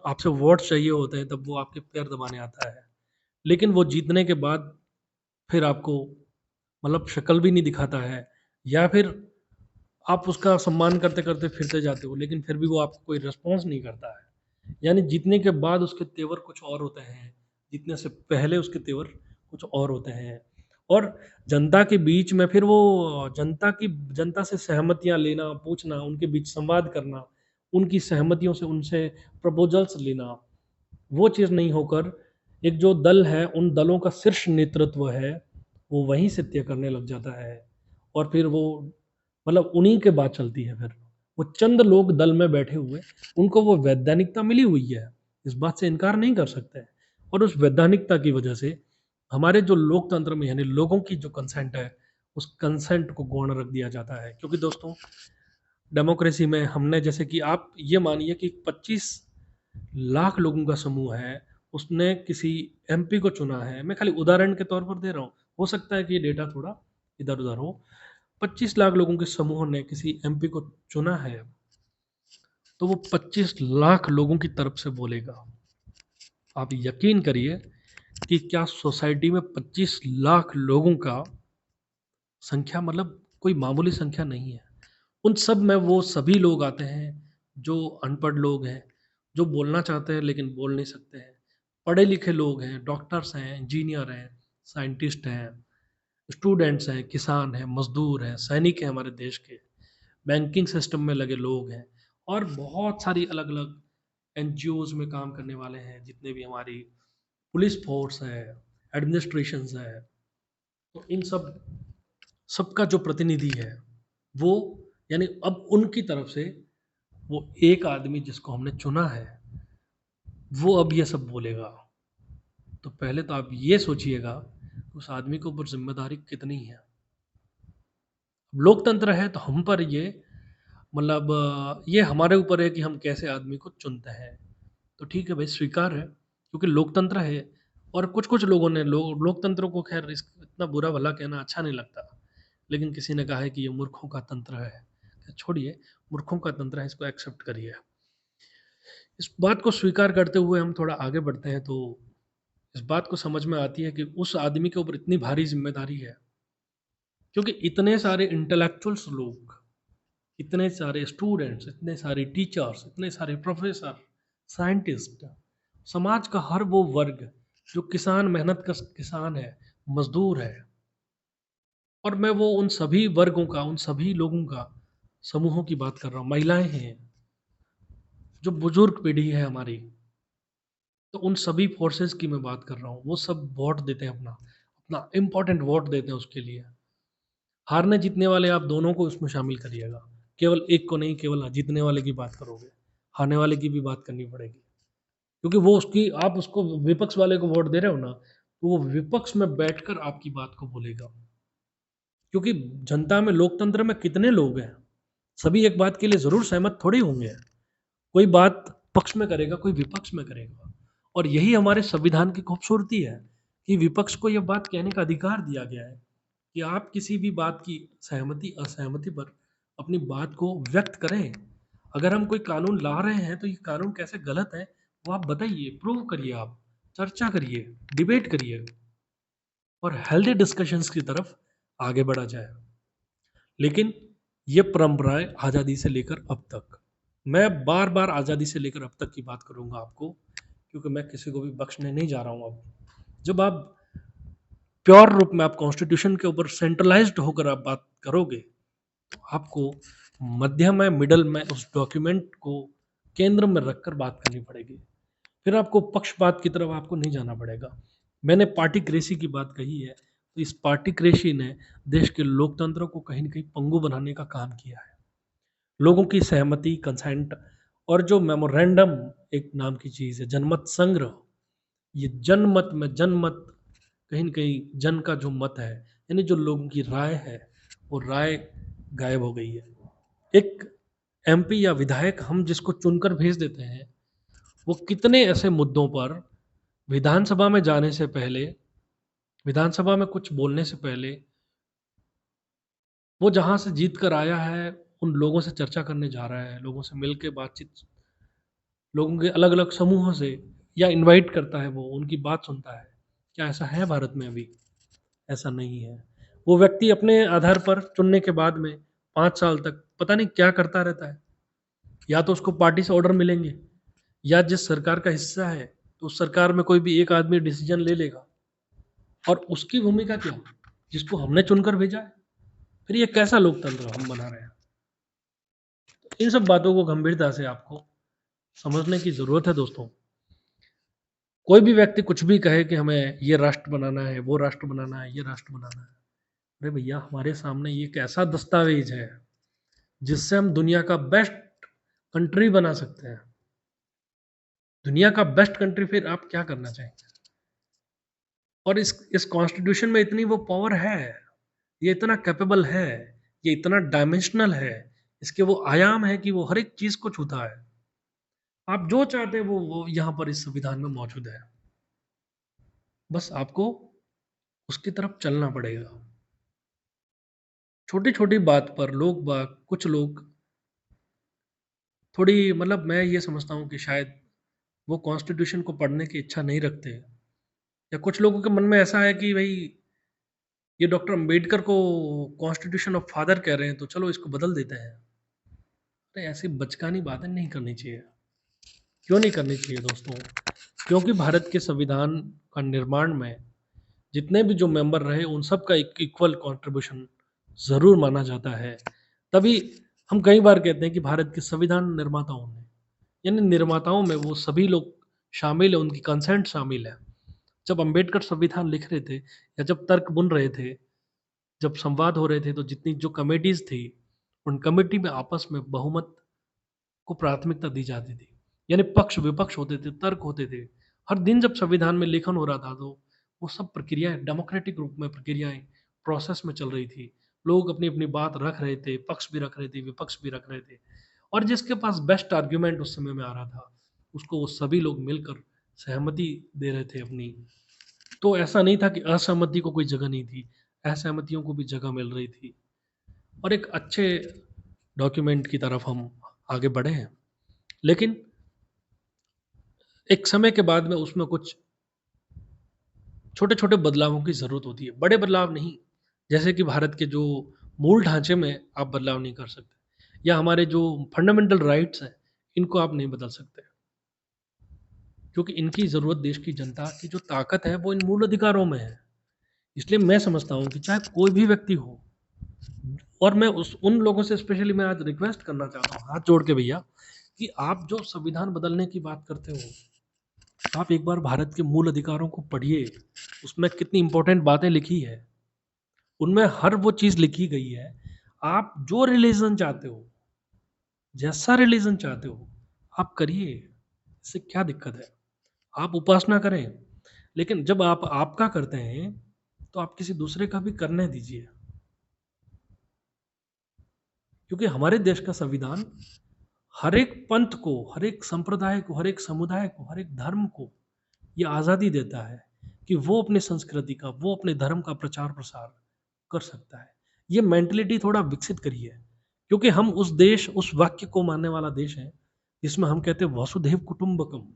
Speaker 1: आपसे वोट चाहिए होते हैं, तब वो आपके पैर दबाने आता है। लेकिन वो जीतने के बाद फिर आपको मतलब शक्ल भी नहीं दिखाता है, या फिर आप उसका सम्मान करते-करते फिरते जाते हो, लेकिन फिर भी वो आपको कोई रिस्पॉन्स नहीं करता है। यानी जीतने के बाद उसके तेवर कुछ और होते हैं, जीतने से पहले उसके तेवर कुछ और होते हैं। और जनता के बीच में फिर वो जनता से सहमतियाँ लेना, पूछना, उनके बीच संवाद करना, उनकी सहमतियों से उनसे प्रपोज़ल्स लेना, वो चीज़ नहीं होकर एक जो दल है, उन दलों का शीर्ष नेतृत्व है, वो वहीं से तय करने लग जाता है। और फिर वो मतलब उन्हीं के बात चलती है फिर। वो चंद लोग दल में बैठे हुए, उनको वो वैधानिकता मिली हुई है, इस बात से इनकार नहीं कर सकते। और उस वैधानिकता की वजह से हमारे जो लोकतंत्र में यानी लोगों की जो कंसेंट है, उस कंसेंट को गौण रख दिया जाता है। क्योंकि दोस्तों डेमोक्रेसी में हमने जैसे कि आप ये मानिए कि 25 लाख लोगों का समूह है, उसने किसी एमपी को चुना है। मैं खाली उदाहरण के तौर पर दे रहा हूँ। हो सकता है कि ये डेटा थोड़ा इधर-उधर हो। 25 लाख लोगों के समूह ने किसी एमपी को चुना है, तो वो 25 लाख लोगों की तरफ से बोलेगा। आप यकीन करिए कि क्या सोसाइटी में 25 लाख लोगों का संख्या मतलब कोई मामूली संख्या नहीं है। उन सब में वो सभी लोग आते हैं जो अनपढ़ लोग हैं, जो बोलना चाहते हैं लेकिन बोल नहीं सकते हैं। पढ़े लिखे लोग हैं, डॉक्टर्स हैं, इंजीनियर हैं, साइंटिस्ट हैं, स्टूडेंट्स हैं, किसान हैं, मज़दूर हैं, सैनिक हैं हमारे देश के, बैंकिंग सिस्टम में लगे लोग हैं और बहुत सारी अलग-अलग एनजीओज़ में काम करने वाले हैं, जितने भी हमारी पुलिस फ़ोर्स है, एडमिनिस्ट्रेशंस है। तो इन सबका जो प्रतिनिधि है, वो यानी अब उनकी तरफ से वो एक आदमी जिसको हमने चुना है, वो अब ये सब बोलेगा। तो पहले तो आप ये सोचिएगा, उस आदमी के ऊपर ज़िम्मेदारी कितनी है। लोकतंत्र है तो हम पर ये मतलब ये हमारे ऊपर है कि हम कैसे आदमी को चुनते हैं। तो ठीक है भाई, स्वीकार है, क्योंकि लोकतंत्र है और कुछ-कुछ लोगों ने लोकतंत्र को ख़ैर इस इतना बुरा-भला कहना अच्छा नहीं लगता। लेकिन किसी ने कहा है कि ये मूर्खों का तंत्र है। छोड़िए, मूर्खों का तंत्र है, इसको एक्सेप्ट करिए। इस बात को स्वीकार करते हुए हम थोड़ा आगे बढ़ते हैं, तो इस बात को समझ में आती है कि उस आदमी के ऊपर इतनी भारी ज़िम्मेदारी है, क्योंकि इतने सारे इंटेलेक्चुअल्स लोग, इतने सारे स्टूडेंट्स, इतने सारे टीचर्स, इतने सारे प्रोफ़ेसर, साइंटिस्ट, समाज का हर वो वर्ग जो किसान मेहनत कश किसान है, मज़दूर है और मैं वो उन सभी वर्गों का, उन सभी लोगों का, समूहों की बात कर रहा हूँ। महिलाएँ हैं, जो बुज़ुर्ग पीढ़ी है हमारी, तो उन सभी फ़ोर्सेस की मैं बात कर रहा हूँ। वो सब वोट देते हैं अपना, अपना इम्पोर्टेंट वोट देते हैं उसके लिए। हारने-जीतने वाले आप दोनों को उसमें शामिल करिएगा। केवल एक को नहीं, केवल जीतने वाले की बात करोगे। हारने वाले की भी बात करनी पड़ेगी। क्योंकि वो उसकी आप उसको विपक्ष वाले को वोट दे रहे हो ना, तो वो विपक्ष में बैठकर आपकी बात को बोलेगा। क्योंकि जनता में, लोकतंत्र में कितने लोग हैं? सभी एक बात के लिए ज़रूर सहमत थोड़ी होंगे। कोई बात पक्ष में करेगा, कोई विपक्ष में करेगा। और यही हमारे संविधान की खूबसूरती है कि विपक्ष को ये बात कहने का अधिकार दिया गया है कि आप किसी भी बात की सहमति, असहमति पर अपनी बात को व्यक्त करें। अगर हम कोई कानून ला रहे हैं, तो ये कानून कैसे गलत है, वो आप बताइए, प्रूव करिए आप, चर्चा करिए, डिबेट करिए और हेल्दी डिस्कशंस की तरफ आगे बढ़ा जाए। लेकिन ये परंपराएँ आज़ादी से लेकर अब तक। मैं बार-बार आज़ादी से लेकर अब तक की बात करूँगा आपको, क्योंकि मैं किसी को भी बख्शने नहीं जा रहा हूँ अब। जब आप प्योर रूप में आप कॉन्स्टिट्यूशन के ऊपर सेंट्रलाइज़्ड होकर आप बात करोगे, तो आपको मध्य में, मिडल में उस डॉक्यूमेंट को केंद्र में रखकर बात करनी पड़ेगी। फिर आपको पक्षपात की तरफ आपको नहीं जाना पड़ेगा। मैंने पार्टिक्रेसी की बात कही है, तो इस पार्टिक्रेसी ने देश के लोकतंत्र को कहीं न कहीं पंगु बनाने का काम किया है। लोगों की सहमति, कंसेंट और जो मेमोरेंडम एक नाम की चीज़ है, जनमत संग्रह, ये जनमत कहीं न कहीं जन का जो मत है, यानी जो लोगों की राय है, वो राय गायब हो गई है। एक एमपी या विधायक हम जिसको चुनकर भेज देते हैं, वो कितने ऐसे मुद्दों पर विधानसभा में जाने से पहले, विधानसभा में कुछ बोलने से पहले, वो जहाँ से जीत कर आया है, उन लोगों से चर्चा करने जा रहा है, लोगों से मिल के बातचीत, लोगों के अलग-अलग समूहों से या इनवाइट करता है वो, उनकी बात सुनता है। क्या ऐसा है भारत में अभी? ऐसा नहीं है। वो व्यक्ति अपने आधार पर चुनने के बाद में 5 साल तक पता नहीं क्या करता रहता है। या तो उसको पार्टी से ऑर्डर मिलेंगे या जिस सरकार का हिस्सा है, तो उस सरकार में कोई भी एक आदमी डिसीज़न ले लेगा और उसकी भूमिका क्या? जिसको हमने चुनकर भेजा है। फिर ये कैसा लोकतंत्र हम बना रहे हैं? इन सब बातों को गंभीरता से आपको समझने की ज़रूरत है दोस्तों। कोई भी व्यक्ति कुछ भी कहे कि हमें ये राष्ट्र बनाना है, वो राष्ट्र बनाना है, ये राष्ट्र बनाना है। अरे भैया, हमारे सामने ये एक ऐसा दस्तावेज है, जिससे हम दुनिया का बेस्ट कंट्री बना सकते हैं। दुनिया का बेस्ट कंट्री फिर आप क्या करना चाहेंगे? और इस कॉन्स्टिट्यूशन में इतनी वो पावर है, ये इतना कैपेबल है, ये इतना डायमेंशनल है इसके वो आयाम है कि वो हर एक चीज़ को छूता है। आप जो चाहते हैं वो यहाँ पर इस संविधान में मौजूद है। बस आपको उसकी तरफ चलना पड़ेगा। छोटी-छोटी बात पर कुछ लोग थोड़ी मतलब मैं ये समझता हूँ कि शायद वो कॉन्स्टिट्यूशन को पढ़ने की इच्छा नहीं रखते, या कुछ लोगों के मन में ऐसा है कि भई ये डॉक्टर अंबेडकर को कॉन्स्टिट्यूशन ऑफ फादर कह रहे हैं, तो चलो इसको बदल देते हैं। अरे ऐसी बचकानी बातें नहीं करनी चाहिए। क्यों नहीं करनी चाहिए दोस्तों? क्योंकि भारत के संविधान का निर्माण में जितने भी जो मेंबर रहे उन सब का एक इक्वल कंट्रीब्यूशन ज़रूर माना जाता है। तभी हम कई बार कहते हैं कि भारत के संविधान निर्माताओं ने, यानी निर्माताओं में वो सभी लोग शामिल हैं, उनकी कंसेंट शामिल है। जब अंबेडकर संविधान लिख रहे थे या जब तर्क बुन रहे थे, जब संवाद हो रहे थे, तो जितनी जो कमिटीज़ थी, उन कमिटी में आपस में बहुमत को प्राथमिकता दी जाती थी। यानी पक्ष-विपक्ष होते थे, तर्क होते थे। हर दिन जब संविधान में लेखन हो रहा था, तो वो सब प्रक्रियाएँ डेमोक्रेटिक रूप में प्रक्रियाएँ प्रोसेस में चल रही थी। लोग अपनी-अपनी बात रख रहे थे, पक्ष भी रख रहे थे, विपक्ष भी रख रहे थे, और जिसके पास बेस्ट आर्गुमेंट उस समय में आ रहा था, उसको वो सभी लोग मिलकर सहमति दे रहे थे अपनी। तो ऐसा नहीं था कि असहमति को कोई जगह नहीं थी, असहमतियों को भी जगह मिल रही थी, और एक अच्छे डॉक्यूमेंट की तरफ हम आगे बढ़े हैं। लेकिन एक समय के बाद में उसमें कुछ छोटे-छोटे बदलावों की ज़रूरत होती है, बड़े बदलाव नहीं। जैसे कि भारत के जो मूल ढाँचे में आप बदलाव नहीं कर सकते, या हमारे जो फंडामेंटल राइट्स हैं, इनको आप नहीं बदल सकते। क्योंकि इनकी ज़रूरत देश की जनता की जो ताकत है, वो इन मूल अधिकारों में है। इसलिए मैं समझता हूँ कि चाहे कोई भी व्यक्ति हो, और मैं उस उन लोगों से स्पेशली मैं आज रिक्वेस्ट करना चाहता हूँ, हाथ जोड़ के भैया, कि आप जो संविधान बदलने की बात करते हो, आप एक बार भारत के मूल अधिकारों को पढ़िए। उसमें कितनी इम्पोर्टेंट बातें लिखी है। उनमें हर वो चीज़ लिखी गई है। आप जो रिलीजन चाहते हो, जैसा रिलीजन चाहते हो, आप करिए। इससे क्या दिक्कत है? आप उपासना करें, लेकिन जब आप आपका करते हैं, तो आप किसी दूसरे का भी करने दीजिए। क्योंकि हमारे देश का संविधान हर एक पंथ को, हर एक संप्रदाय को, हर एक समुदाय को, हर एक धर्म को ये आज़ादी देता है कि वो अपनी संस्कृति का, वो अपने धर्म का प्रचार-प्रसार कर सकता है। ये मेंटालिटी थोड़ा विकसित करिए, क्योंकि हम उस वाक्य को मानने वाला देश है, जिसमें हम कहते हैं वसुधैव कुटुंबकम,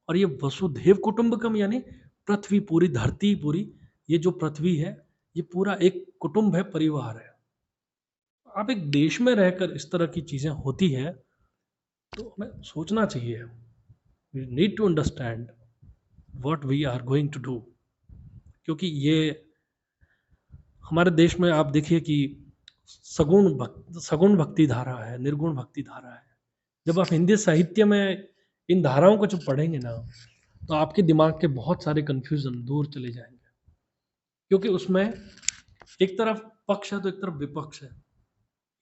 Speaker 1: और ये वसुधैव कुटुंबकम यानी पृथ्वी पूरी, धरती पूरी, ये जो पृथ्वी है, ये पूरा एक कुटुंब है, परिवार है। आप एक देश में रहकर इस तरह की चीज़ें होती है, तो हमें सोचना चाहिए। We need to understand what we are going to do. क्योंकि ये हमारे देश में आप देखिए कि सगुण भक्ति धारा है, निर्गुण भक्ति धारा है। जब आप हिंदी साहित्य में इन धाराओं को जब पढ़ेंगे ना, तो आपके दिमाग के बहुत सारे कन्फ्यूज़न दूर चले जाएँगे। क्योंकि उसमें एक तरफ पक्ष है, तो एक तरफ विपक्ष है।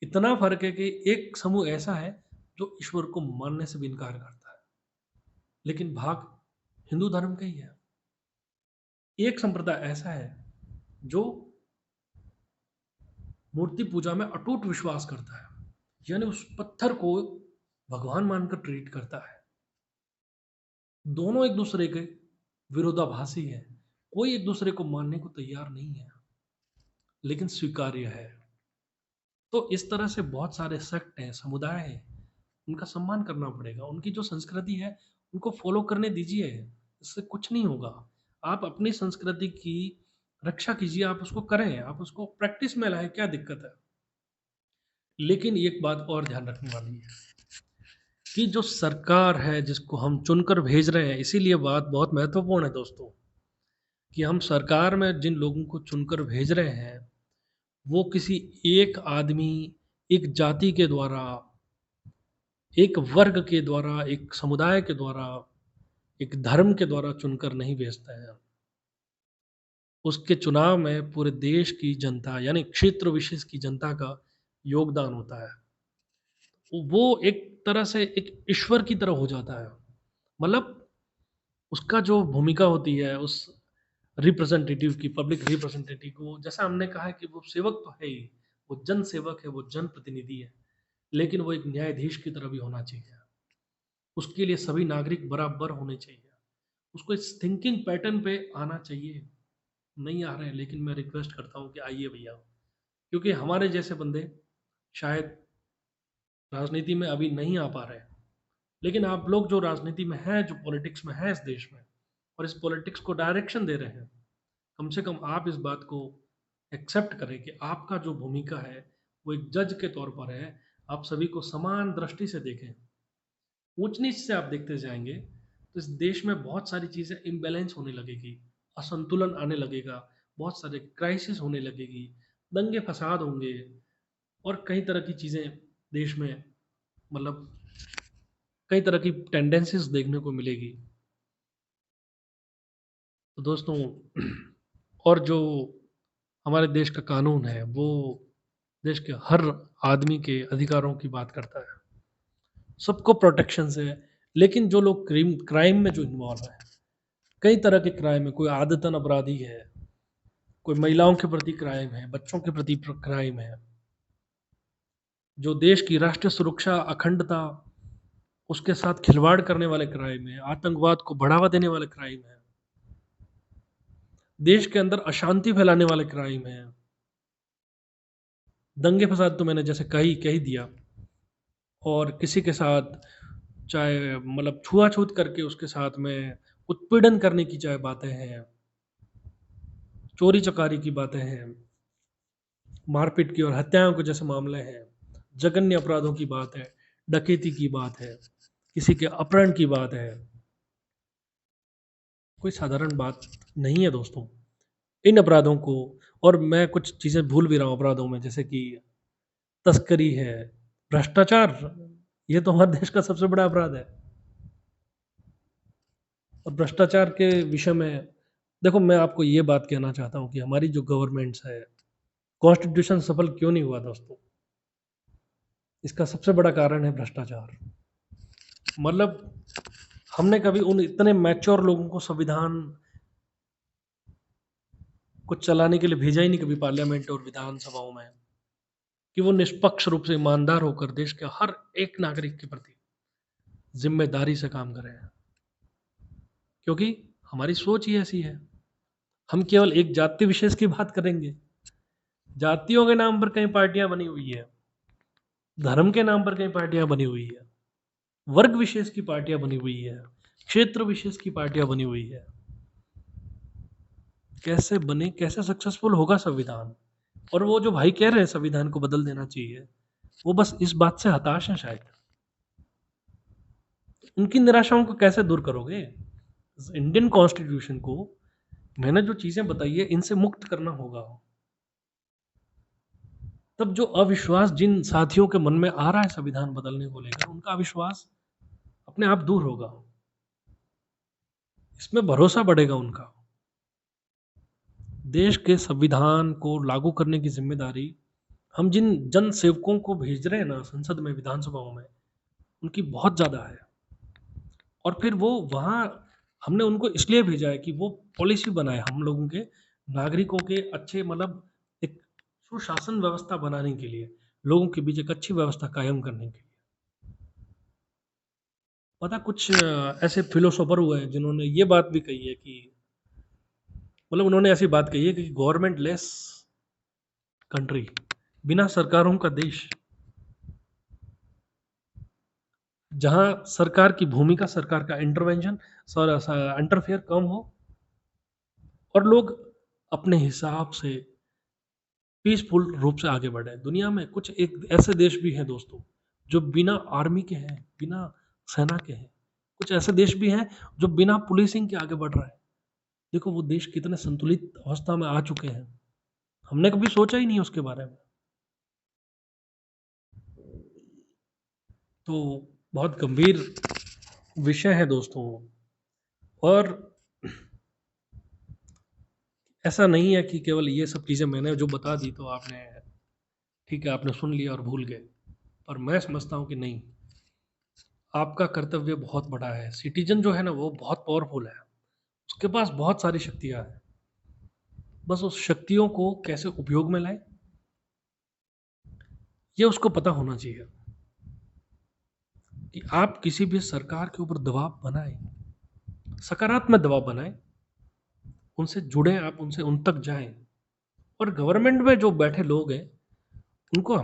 Speaker 1: इतना फ़र्क है कि एक समूह ऐसा है जो ईश्वर को मानने से भी इनकार करता है, लेकिन भाग हिंदू धर्म का ही है। एक संप्रदाय ऐसा है जो मूर्ति पूजा में अटूट विश्वास करता है, यानी उस पत्थर को भगवान मानकर ट्रीट करता है। दोनों एक दूसरे के विरोधाभासी हैं, कोई एक दूसरे को मानने को तैयार नहीं है, लेकिन स्वीकार्य है। तो इस तरह से बहुत सारे सेक्ट हैं, समुदाय हैं, उनका सम्मान करना पड़ेगा। उनकी जो संस्कृति है, उनको फ़ॉलो करने दीजिए, इससे कुछ नहीं होगा। आप अपनी संस्कृति की रक्षा कीजिए, आप उसको करें, आप उसको प्रैक्टिस में लाएँ, क्या दिक्कत है? लेकिन एक बात और ध्यान रखने वाली है कि जो सरकार है, जिसको हम चुनकर भेज रहे हैं, इसीलिए बात बहुत महत्वपूर्ण है दोस्तों, कि हम सरकार में जिन लोगों को चुनकर भेज रहे हैं, वो किसी एक आदमी, एक जाति के द्वारा, एक वर्ग के द्वारा, एक समुदाय के द्वारा, एक धर्म के द्वारा चुनकर नहीं भेजते हैं। उसके चुनाव में पूरे देश की जनता, यानी क्षेत्र विशेष की जनता का योगदान होता है। वो एक तरह से एक ईश्वर की तरह हो जाता है। मतलब उसका जो भूमिका होती है उस रिप्रेजेंटेटिव की, पब्लिक रिप्रेजेंटेटिव को, जैसा हमने कहा है कि वो सेवक तो है ही, वो जन सेवक है, वो जन प्रतिनिधि है। लेकिन वो एक न्यायाधीश की तरह भी होना चाहिए। उसके लिए सभी नागरिक बराबर होने चाहिए। उसको इस थिंकिंग पैटर्न पे आना चाहिए। नहीं आ रहे हैं, लेकिन मैं रिक्वेस्ट करता हूँ कि आइए भैया, क्योंकि हमारे जैसे बंदे शायद राजनीति में अभी नहीं आ पा रहे हैं। लेकिन आप लोग जो राजनीति में हैं, जो पॉलिटिक्स में हैं इस देश में, और इस पॉलिटिक्स को डायरेक्शन दे रहे हैं, कम से कम आप इस बात को एक्सेप्ट करें कि आपका जो भूमिका है वो एक जज के तौर पर है। आप सभी को समान दृष्टि से देखें। ऊंच नीच से आप देखते जाएंगे तो इस देश में बहुत सारी चीज़ें इम्बैलेंस होने लगेगी, असंतुलन आने लगेगा, बहुत सारे क्राइसिस होने लगेगी, दंगे फसाद होंगे, और कई तरह की चीज़ें देश में, मतलब कई तरह की टेंडेंसीज देखने को मिलेगी। तो दोस्तों, और जो हमारे देश का कानून है वो देश के हर आदमी के अधिकारों की बात करता है, सबको प्रोटेक्शन से है। लेकिन जो लोग क्राइम में जो इन्वॉल्व है, कई तरह के क्राइम है, कोई आदतन अपराधी है, कोई महिलाओं के प्रति क्राइम है, बच्चों के प्रति क्राइम है, जो देश की राष्ट्रीय सुरक्षा अखंडता उसके साथ खिलवाड़ करने वाले क्राइम है, आतंकवाद को बढ़ावा देने वाले क्राइम है, देश के अंदर अशांति फैलाने वाले क्राइम है, दंगे फसाद तो मैंने जैसे कही दिया, और किसी के साथ चाहे मतलब छुआछूत करके उसके साथ में उत्पीड़न करने की चाहे बातें हैं, चोरी चकारी की बातें हैं, मारपीट की और हत्याओं के जैसे मामले हैं, जघन्य अपराधों की बात है, डकैती की बात है, किसी के अपहरण की बात है, कोई साधारण बात नहीं है दोस्तों। इन अपराधों को, और मैं कुछ चीज़ें भूल भी रहा हूँ अपराधों में, जैसे कि तस्करी है, भ्रष्टाचार, ये तो हमारे देश का सबसे बड़ा अपराध है। और भ्रष्टाचार के विषय में देखो, मैं आपको ये बात कहना चाहता हूँ कि हमारी जो गवर्नमेंट्स है, कॉन्स्टिट्यूशन सफल क्यों नहीं हुआ दोस्तों? इसका सबसे बड़ा कारण है भ्रष्टाचार। मतलब हमने कभी उन इतने मैच्योर लोगों को संविधान को चलाने के लिए भेजा ही नहीं कभी पार्लियामेंट और विधानसभाओं में, कि वो निष्पक्ष रूप से ईमानदार होकर देश के हर एक नागरिक के प्रति जिम्मेदारी से काम करें। क्योंकि हमारी सोच ही ऐसी है। हम केवल एक जाति विशेष की बात करेंगे, जातियों के नाम पर कई पार्टियां बनी हुई है, धर्म के नाम पर कई पार्टियां बनी हुई है, वर्ग विशेष की पार्टियां बनी हुई है, क्षेत्र विशेष की पार्टियां बनी हुई है। कैसे बने, कैसे सक्सेसफुल होगा संविधान? और वो जो भाई कह रहे हैं संविधान को बदल देना चाहिए, वो बस इस बात से हताश है शायद। उनकी निराशाओं को कैसे दूर करोगे? इंडियन कॉन्स्टिट्यूशन को मैंने जो चीजें बताई है इनसे मुक्त करना होगा। तब जो अविश्वास जिन साथियों के मन में आ रहा है संविधान बदलने को लेकर, उनका अविश्वास अपने आप दूर होगा, इसमें भरोसा बढ़ेगा उनका। देश के संविधान को लागू करने की जिम्मेदारी हम जिन जन सेवकों को भेज रहे हैं ना संसद में, विधानसभाओं में, उनकी बहुत ज़्यादा है। और फिर वो वहाँ हमने उनको इसलिए भेजा है कि वो पॉलिसी बनाए हम लोगों के नागरिकों के अच्छे, मतलब एक सुशासन व्यवस्था बनाने के लिए, लोगों के बीच एक अच्छी व्यवस्था कायम करने के लिए। पता कुछ ऐसे फिलोसोफर हुए हैं जिन्होंने ये बात भी कही है कि, मतलब उन्होंने ऐसी बात कही है कि गवर्नमेंट लेस कंट्री, बिना सरकारों का देश, जहां सरकार की भूमिका, सरकार का इंटरवेंशन, इंटरफेयर कम हो, और लोग अपने हिसाब से पीसफुल रूप से आगे बढ़े। दुनिया में कुछ एक ऐसे देश भी हैं दोस्तों जो बिना आर्मी के हैं, बिना सेना के हैं। कुछ ऐसे देश भी हैं जो बिना पुलिसिंग के आगे बढ़ रहे हैं। देखो वो देश कितने संतुलित अवस्था में आ चुके हैं, हमने कभी सोचा ही नहीं उसके बारे में। तो बहुत गंभीर विषय है दोस्तों। और ऐसा नहीं है कि केवल ये सब चीज़ें मैंने जो बता दी तो आपने, ठीक है, आपने सुन लिया और भूल गए। पर मैं समझता हूँ कि नहीं, आपका कर्तव्य बहुत बड़ा है। सिटीजन जो है ना वो बहुत पावरफुल है, उसके पास बहुत सारी शक्तियाँ हैं। बस उस शक्तियों को कैसे उपयोग में लाए, ये उसको पता होना चाहिए। कि आप किसी भी सरकार के ऊपर दबाव बनाएँ, सकारात्मक दबाव बनाएँ, उनसे जुड़ें आप, उन तक जाएँ और गवर्नमेंट में जो बैठे लोग हैं, उनको